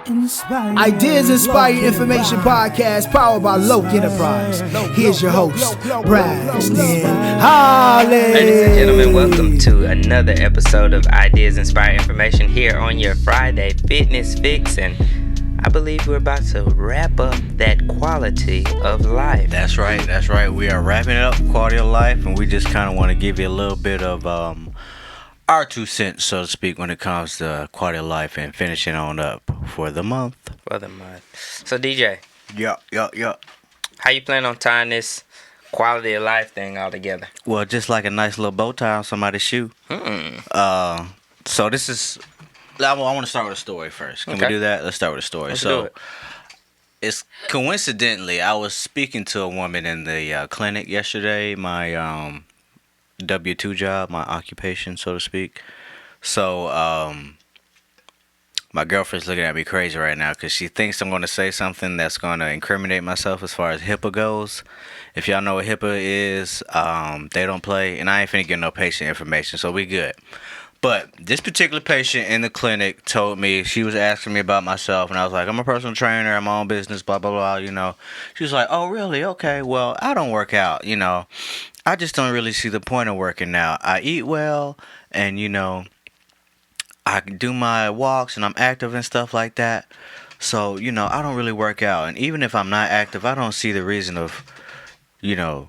Ideas Inspired Information Podcast powered by Lok Enterprise. Here's your host, Braxton Holley. Ladies and gentlemen, welcome to another episode of Ideas Inspired Information here on your Friday Fitness Fix. And I believe we're about to wrap up that quality of life. That's right. We are wrapping up quality of life, and we just kind of want to give you a little bit of our 2 cents, so to speak, when it comes to quality of life and finishing on up for the month. So DJ. Yeah. How you plan on tying this quality of life thing all together? Well, just like a nice little bow tie on somebody's shoe. So this is... I want to start with a story first. Can we do that? Let's start with a story. Let's do it. It's coincidentally, I was speaking to a woman in the clinic yesterday, my W-2 job, my occupation, so to speak. So my girlfriend's looking at me crazy right now because she thinks I'm going to say something that's going to incriminate myself as far as HIPAA goes. If y'all know what HIPAA is, they don't play, and I ain't finna get no patient information, so we good. But this particular patient in the clinic told me, she was asking me about myself, and I was like, I'm a personal trainer, I'm my own business, blah, blah, blah, you know. She was like, oh, really? Okay, well, I don't work out, you know. I just don't really see the point of working out. I eat well, and, you know, I do my walks, and I'm active and stuff like that. So, you know, I don't really work out. And even if I'm not active, I don't see the reason of, you know,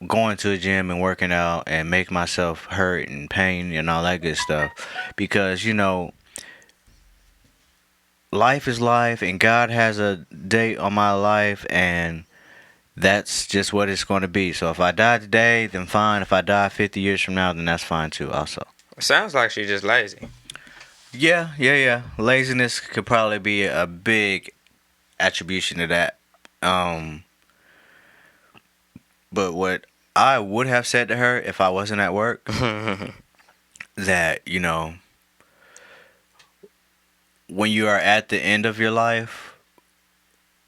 going to a gym and working out and make myself hurt and pain and all that good stuff, because, you know, life is life and God has a date on my life, and that's just what it's going to be. So if I die today, then fine. If I die 50 years from now, then that's fine too also. It sounds like she's just lazy. Yeah. Laziness could probably be a big attribution to that. But what I would have said to her if I wasn't at work, that, you know, when you are at the end of your life,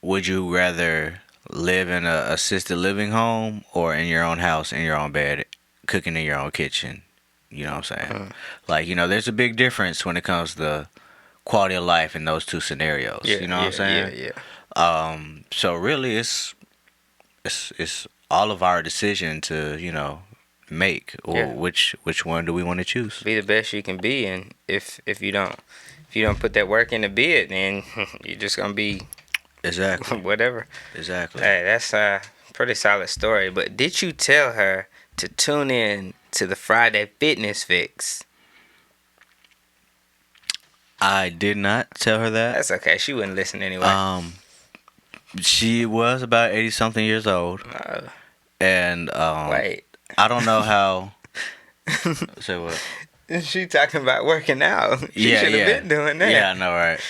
would you rather live in a assisted living home or in your own house, in your own bed, cooking in your own kitchen? You know what I'm saying? Like, you know, there's a big difference when it comes to quality of life in those two scenarios. You know what I'm saying? Yeah. So really, it's all of our decision to, you know, make, or which one do we want to choose? Be the best you can be, and if you don't put that work in to be it, then you're just gonna be whatever. Exactly. Hey, that's a pretty solid story. But did you tell her to tune in to the Friday Fitness Fix? I did not tell her that. That's okay. She wouldn't listen anyway. She was about 80-something years old. And wait. I don't know how. Say what? She talking about working out. She should have been doing that. Yeah, I know, right?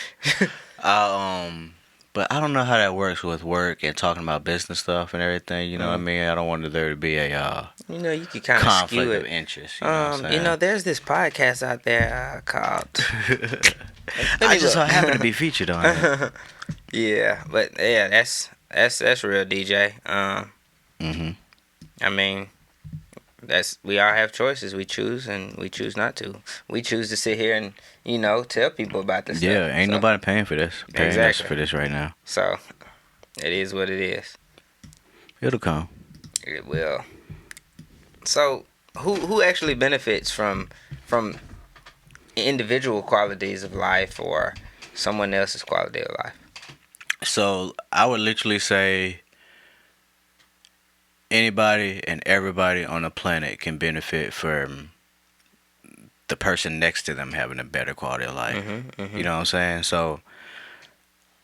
But I don't know how that works with work and talking about business stuff and everything. You know what I mean? I don't want there to be a you know, you could kind of conflict skew it. of interest. You know what I'm saying? You know, there's this podcast out there called. I just happen to be featured on it. Yeah, but yeah, that's real, DJ. I mean, we all have choices. We choose and we choose not to. We choose to sit here and, you know, tell people about this stuff. Yeah, ain't nobody paying for this. Paying us for this right now. So, it is what it is. It'll come. It will. So, who actually benefits from individual qualities of life or someone else's quality of life? So, I would literally say anybody and everybody on the planet can benefit from the person next to them having a better quality of life. You know what I'm saying? So,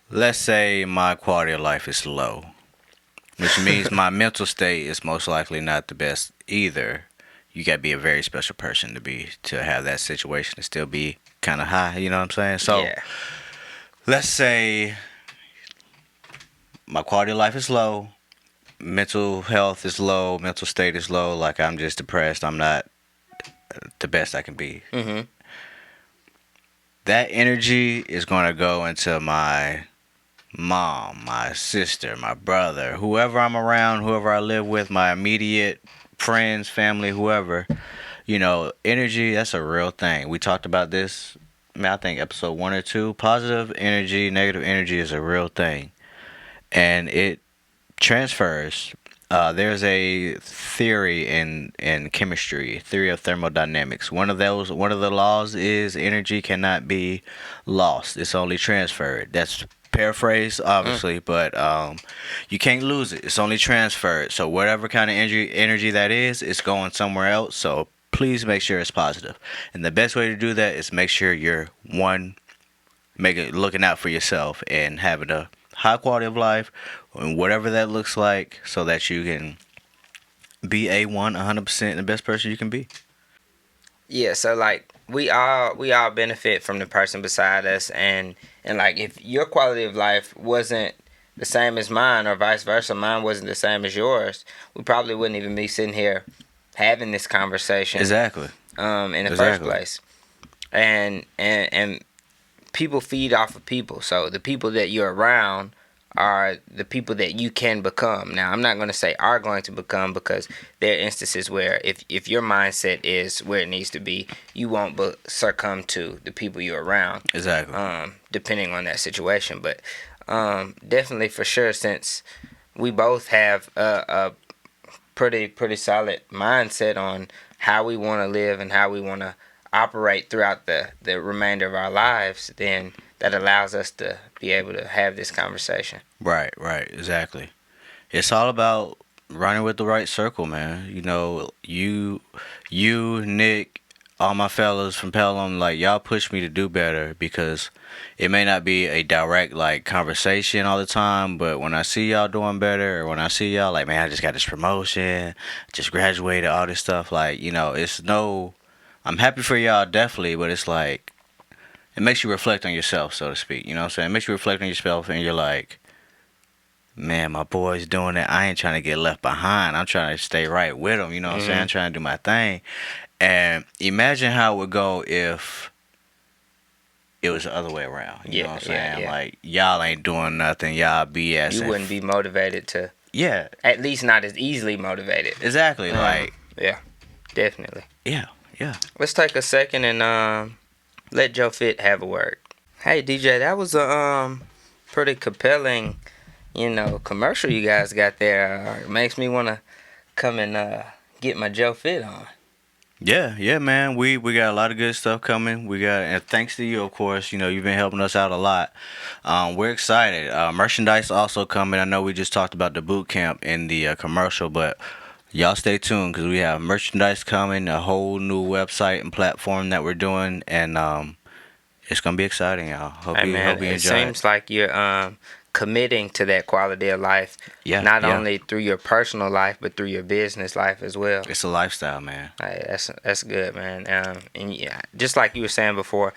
let's say my quality of life is low, which means my mental state is most likely not the best either. You got to be a very special person to have that situation to still be kind of high. You know what I'm saying? So, let's say my quality of life is low, mental health is low, mental state is low, like I'm just depressed, I'm not the best I can be. That energy is going to go into my mom, my sister, my brother, whoever I'm around, whoever I live with, my immediate friends, family, whoever. You know, energy, that's a real thing. We talked about this I think episode 1 or 2. Positive energy, negative energy is a real thing, and it transfers. There's a theory in chemistry, theory of thermodynamics. One of the laws is energy cannot be lost. It's only transferred. That's paraphrased, obviously, but you can't lose it. It's only transferred. So whatever kind of energy that is, it's going somewhere else. So please make sure it's positive. And the best way to do that is make sure you're looking out for yourself and having a high quality of life, and whatever that looks like, so that you can be 100% the best person you can be. Yeah, so like we all benefit from the person beside us, and like if your quality of life wasn't the same as mine, or vice versa, mine wasn't the same as yours, we probably wouldn't even be sitting here having this conversation. Exactly. In the first place. And people feed off of people. So the people that you're around are the people that you can become. Now, I'm not going to say are going to become, because there are instances where if your mindset is where it needs to be, you won't succumb to the people you're around. Exactly. Depending on that situation. But definitely for sure, since we both have a pretty solid mindset on how we want to live and how we want to operate throughout the remainder of our lives, then that allows us to be able to have this conversation. Right, exactly. It's all about running with the right circle, man. You know, you, Nick, all my fellas from Pelham, like, y'all push me to do better, because it may not be a direct, like, conversation all the time, but when I see y'all doing better, or when I see y'all, like, man, I just got this promotion, just graduated, all this stuff, like, you know, I'm happy for y'all, definitely, but it's like, it makes you reflect on yourself, so to speak, you know what I'm saying? It makes you reflect on yourself, and you're like, man, my boy's doing it. I ain't trying to get left behind. I'm trying to stay right with him, you know what I'm saying? I'm trying to do my thing. And imagine how it would go if it was the other way around. You know what I'm saying? Yeah. Like, y'all ain't doing nothing. Y'all BS. You wouldn't be motivated to. Yeah. At least not as easily motivated. Exactly. Yeah, definitely. Yeah. Let's take a second and let Joe Fit have a word. Hey, DJ, that was a pretty compelling, commercial you guys got there. It makes me want to come and get my Joe Fit on. Yeah, man. We got a lot of good stuff coming. And thanks to you, of course. You know, you've been helping us out a lot. We're excited. Merchandise also coming. I know we just talked about the boot camp in the commercial, but y'all stay tuned, because we have merchandise coming, a whole new website and platform that we're doing, and it's gonna be exciting, y'all. Hope you enjoy it. It seems like you're committing to that quality of life, not only through your personal life, but through your business life as well. It's a lifestyle, man. Hey, that's good, man. And yeah, just like you were saying before,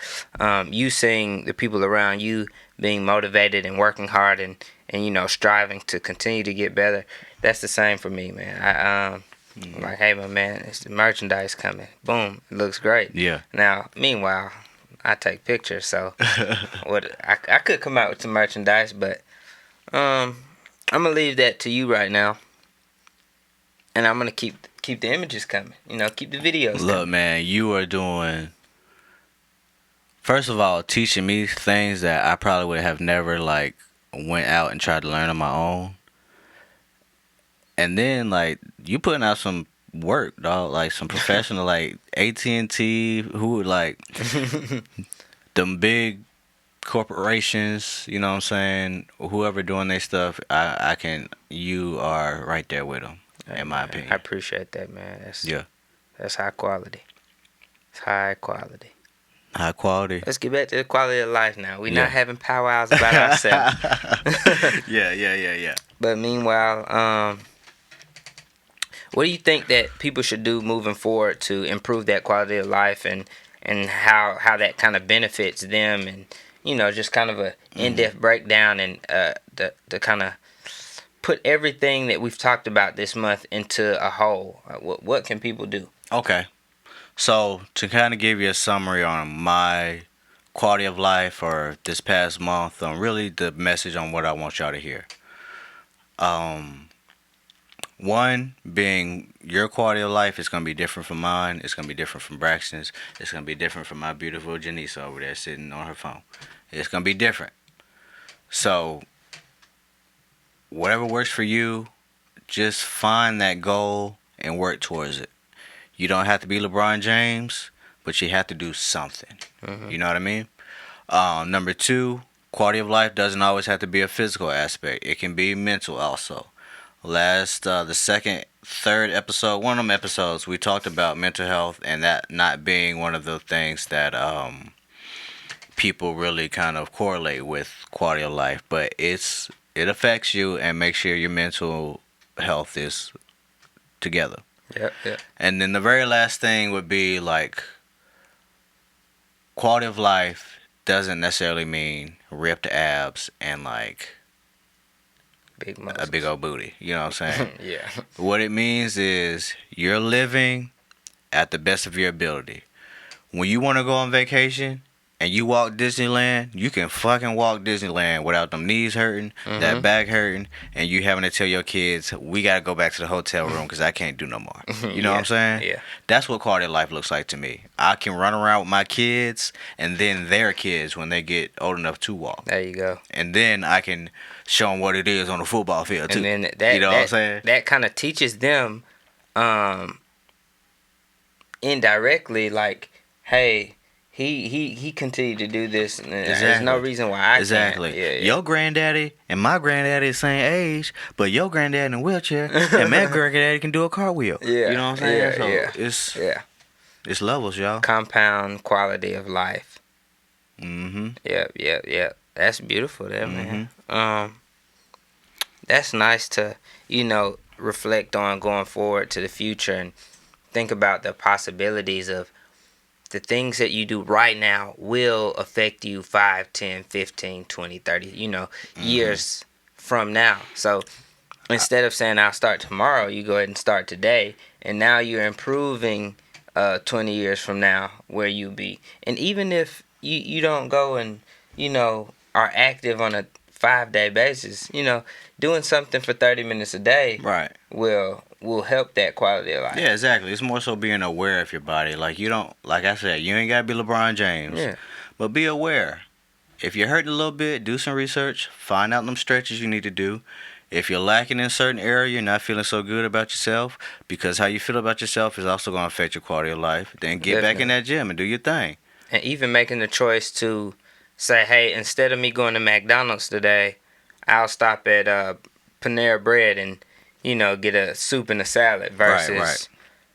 you seeing the people around you being motivated and working hard and striving to continue to get better. That's the same for me, man. I'm like, hey, my man, it's the merchandise coming. Boom, it looks great. Yeah. Now, meanwhile, I take pictures, so I could come out with some merchandise, but I'm gonna leave that to you right now, and I'm gonna keep the images coming. Keep the videos coming. Look, man, you are doing, first of all, teaching me things that I probably would have never went out and tried to learn on my own. And then you putting out some work, dog, like some professional AT&T, who them big corporations, you know what I'm saying, whoever doing their stuff, you are right there with them, in my opinion. I appreciate that, man. That's high quality. It's high quality. High quality. Let's get back to the quality of life now. We're not having powwows about ourselves. Yeah. But meanwhile, what do you think that people should do moving forward to improve that quality of life, and how that kind of benefits them, and just kind of a in-depth breakdown, and the kind of put everything that we've talked about this month into a whole? What can people do? Okay. So, to kind of give you a summary on my quality of life for this past month, really the message on what I want y'all to hear. One being your quality of life is gonna be different from mine. It's gonna be different from Braxton's. It's gonna be different from my beautiful Janice over there sitting on her phone. It's gonna be different. So whatever works for you, just find that goal and work towards it. You don't have to be LeBron James, but you have to do something. You know what I mean? Number two, quality of life doesn't always have to be a physical aspect. It can be mental also. The second, third episode, one of them episodes, we talked about mental health and that not being one of the things that people really kind of correlate with quality of life. But it affects you, and make sure your mental health is together. Yep. And then the very last thing would be like quality of life doesn't necessarily mean ripped abs and like Big a muscles. big old booty. You know what I'm saying? Yeah. What it means is you're living at the best of your ability. When you want to go on vacation and you walk Disneyland, you can fucking walk Disneyland without them knees hurting, that back hurting, and you having to tell your kids, we got to go back to the hotel room because I can't do no more. You know what I'm saying? Yeah. That's what quality of life looks like to me. I can run around with my kids and then their kids when they get old enough to walk. There you go. And then I can show them what it is on the football field too. And then that, you know what I'm saying? That kind of teaches them indirectly, like, hey, he continued to do this, and there's no reason why I exactly. can't. Yeah. Your granddaddy and my granddaddy is the same age, but your granddaddy in a wheelchair and my granddaddy can do a cartwheel. Yeah. You know what I'm saying? So it's levels, y'all. Compound quality of life. Mm-hmm. Yeah. That's beautiful there, man. That's nice to, reflect on going forward to the future and think about the possibilities of the things that you do right now will affect you 5, 10, 15, 20, 30, years from now. So instead of saying I'll start tomorrow, you go ahead and start today. And now you're improving 20 years from now where you be. And even if you don't go and, are active on a 5-day basis, doing something for 30 minutes a day will help that quality of life. Yeah, exactly. It's more so being aware of your body. Like like I said, you ain't gotta be LeBron James. Yeah. But be aware. If you're hurting a little bit, do some research. Find out them stretches you need to do. If you're lacking in a certain area, you're not feeling so good about yourself, because how you feel about yourself is also gonna affect your quality of life. Then get back in that gym and do your thing. And even making the choice to say, hey, instead of me going to McDonald's today, I'll stop at Panera Bread and, get a soup and a salad versus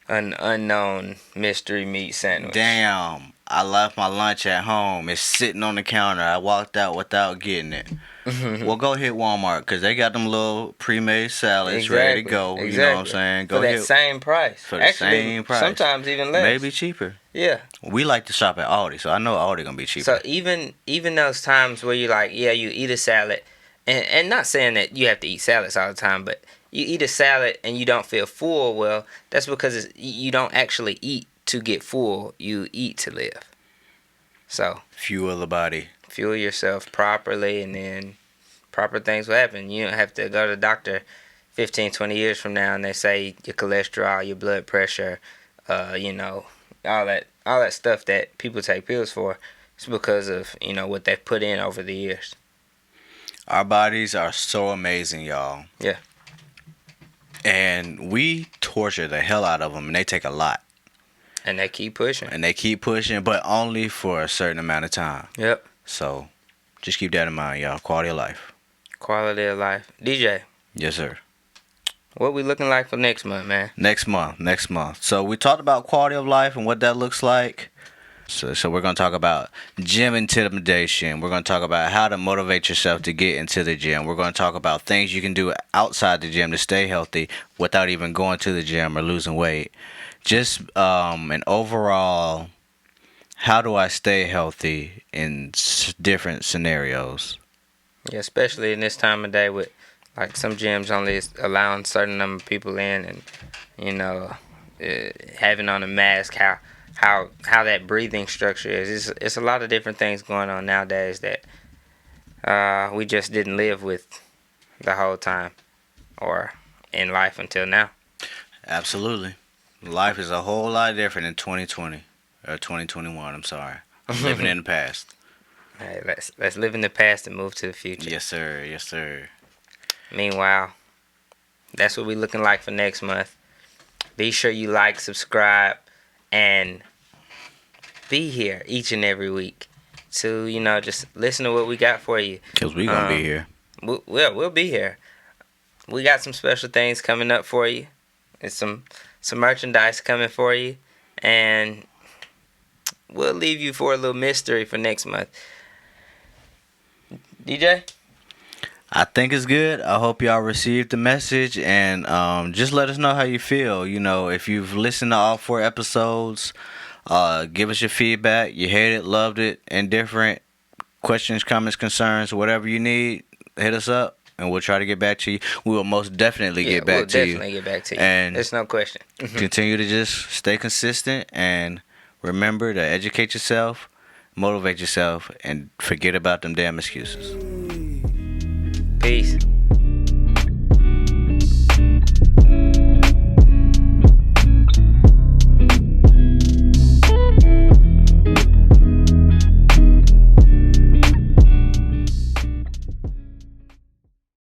an unknown mystery meat sandwich. Damn, I left my lunch at home. It's sitting on the counter. I walked out without getting it. Well, go hit Walmart because they got them little pre-made salads ready to go. Exactly. You know what I'm saying? For that same price. For the same price. Sometimes even less. Maybe cheaper. Yeah. We like to shop at Aldi, so I know Aldi gonna be cheaper. So even those times where you're like, yeah, you eat a salad, and not saying that you have to eat salads all the time, but you eat a salad and you don't feel full, well, that's because you don't actually eat to get full. You eat to live. So fuel the body. Fuel yourself properly, and then proper things will happen. You don't have to go to the doctor 15, 20 years from now and they say your cholesterol, your blood pressure, all that stuff that people take pills for. It's because of, what they've put in over the years. Our bodies are so amazing, y'all. Yeah. And we torture the hell out of them, and they take a lot. And they keep pushing. But only for a certain amount of time. Yep. So just keep that in mind, y'all. Quality of life. Quality of life. DJ. Yes, sir. What we looking like for next month, man? Next month. So we talked about quality of life and what that looks like. So we're going to talk about gym intimidation. We're going to talk about how to motivate yourself to get into the gym. We're going to talk about things you can do outside the gym to stay healthy without even going to the gym or losing weight. Just an overall, how do I stay healthy in different scenarios? Yeah, especially in this time of day with, like, some gyms only allowing certain number of people in, and, having on a mask, how that breathing structure is. It's a lot of different things going on nowadays that we just didn't live with the whole time, or in life until now. Absolutely. Life is a whole lot different in 2020 or 2021. I'm sorry. I'm living in the past. All right, let's live in the past and move to the future. Yes, sir. Yes, sir. Meanwhile, that's what we're looking like for next month. Be sure you like, subscribe, and be here each and every week to, just listen to what we got for you. Because we're going to be here. We'll be here. We got some special things coming up for you. It's some merchandise coming for you. And we'll leave you for a little mystery for next month. DJ? I think it's good. I hope y'all received the message, and just let us know how you feel. If you've listened to all 4 episodes, give us your feedback. You hate it, loved it, indifferent, questions, comments, concerns, whatever you need, hit us up, and we'll try to get back to you. We will most definitely get back to you. We'll definitely get back to you. And there's no question. continue to just stay consistent, and remember to educate yourself, motivate yourself, and forget about them damn excuses. Peace.